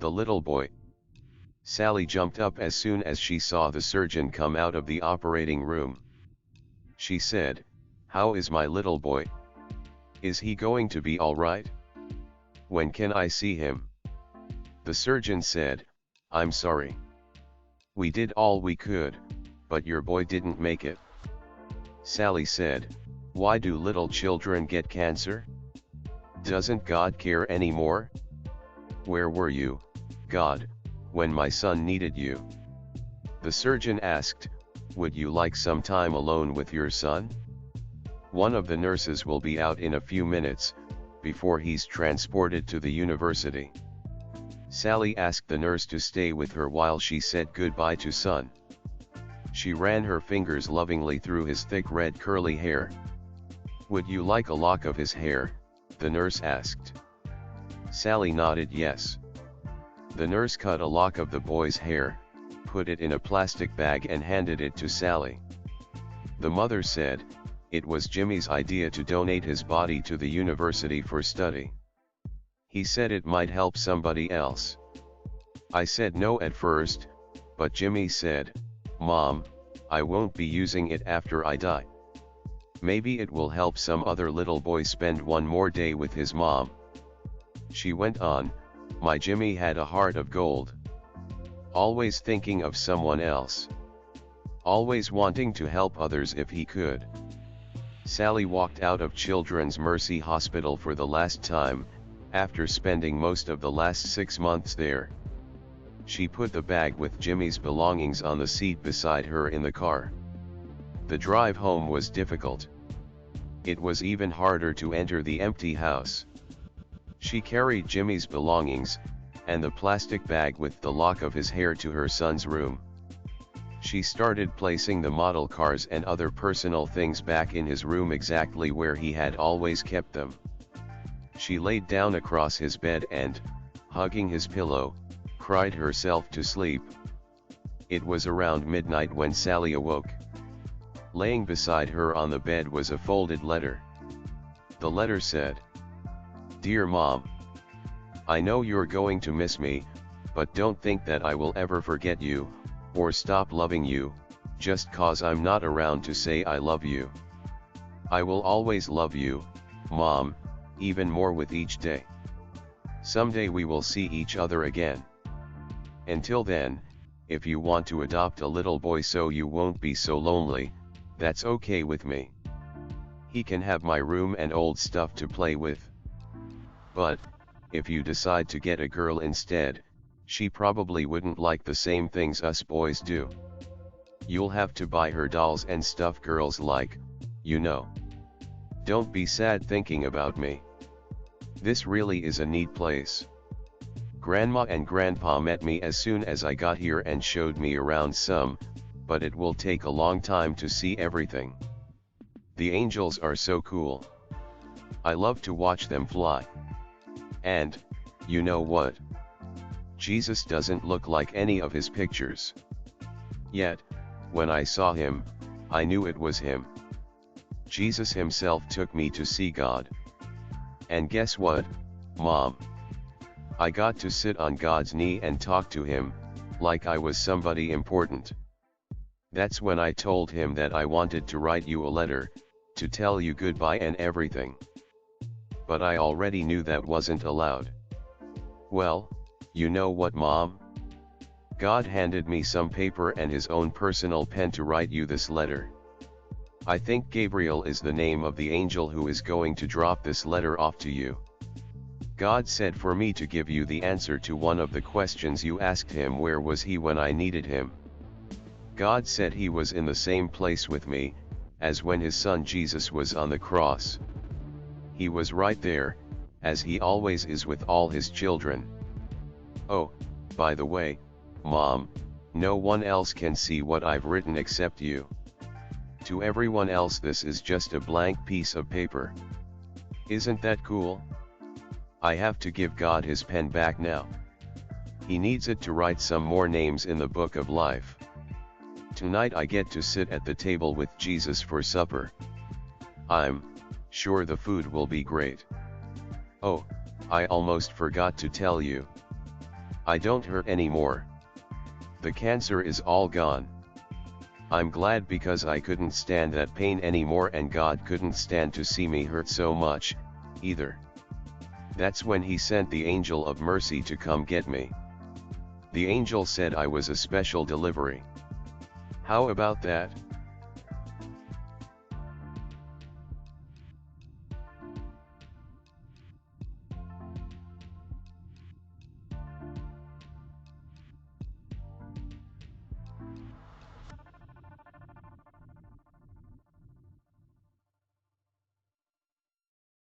The little boy. Sally jumped up as soon as she saw the surgeon come out of the operating room. She said, "How is my little boy? Is he going to be all right? When can I see him?" The surgeon said, "I'm sorry. We did all we could, but your boy didn't make it." Sally said, "Why do little children get cancer? Doesn't God care anymore? Where were you, God, when my son needed you?" The surgeon asked, "Would you like some time alone with your son? One of the nurses will be out in a few minutes, before he's transported to the university." Sally asked the nurse to stay with her while she said goodbye to son. She ran her fingers lovingly through his thick red curly hair. "Would you like a lock of his hair?" the nurse asked. Sally nodded yes. The nurse cut a lock of the boy's hair, put it in a plastic bag and handed it to Sally. The mother said, it was Jimmy's idea to donate his body to the university for study. He said it might help somebody else. I said no at first, but Jimmy said, "Mom, I won't be using it after I die. Maybe it will help some other little boy spend one more day with his mom." She went on, "My Jimmy had a heart of gold. Always thinking of someone else. Always wanting to help others if he could." Sally walked out of Children's Mercy Hospital for the last time, after spending most of the last 6 months there. She put the bag with Jimmy's belongings on the seat beside her in the car. The drive home was difficult. It was even harder to enter the empty house. She carried Jimmy's belongings, and the plastic bag with the lock of his hair to her son's room. She started placing the model cars and other personal things back in his room exactly where he had always kept them. She laid down across his bed and, hugging his pillow, cried herself to sleep. It was around midnight when Sally awoke. Laying beside her on the bed was a folded letter. The letter said, "Dear Mom, I know you're going to miss me, but don't think that I will ever forget you, or stop loving you, just 'cause I'm not around to say I love you. I will always love you, Mom, even more with each day. Someday we will see each other again. Until then, if you want to adopt a little boy so you won't be so lonely, that's okay with me. He can have my room and old stuff to play with. But, if you decide to get a girl instead, she probably wouldn't like the same things us boys do. You'll have to buy her dolls and stuff girls like, you know. Don't be sad thinking about me. This really is a neat place. Grandma and Grandpa met me as soon as I got here and showed me around some, but it will take a long time to see everything. The angels are so cool. I love to watch them fly. And, you know what? Jesus doesn't look like any of his pictures. Yet, when I saw him, I knew it was him. Jesus himself took me to see God. And guess what, Mom? I got to sit on God's knee and talk to him, like I was somebody important. That's when I told him that I wanted to write you a letter, to tell you goodbye and everything. But I already knew that wasn't allowed. Well, you know what, Mom? God handed me some paper and his own personal pen to write you this letter. I think Gabriel is the name of the angel who is going to drop this letter off to you. God said for me to give you the answer to one of the questions you asked him, where was he when I needed him? God said he was in the same place with me, as when his son Jesus was on the cross. He was right there, as he always is with all his children. Oh, by the way, Mom, no one else can see what I've written except you. To everyone else this is just a blank piece of paper. Isn't that cool? I have to give God his pen back now. He needs it to write some more names in the book of life. Tonight I get to sit at the table with Jesus for supper. I'm sure the food will be great. Oh, I almost forgot to tell you. I don't hurt anymore. The cancer is all gone. I'm glad because I couldn't stand that pain anymore and God couldn't stand to see me hurt so much, either. That's when he sent the angel of mercy to come get me. The angel said I was a special delivery. How about that?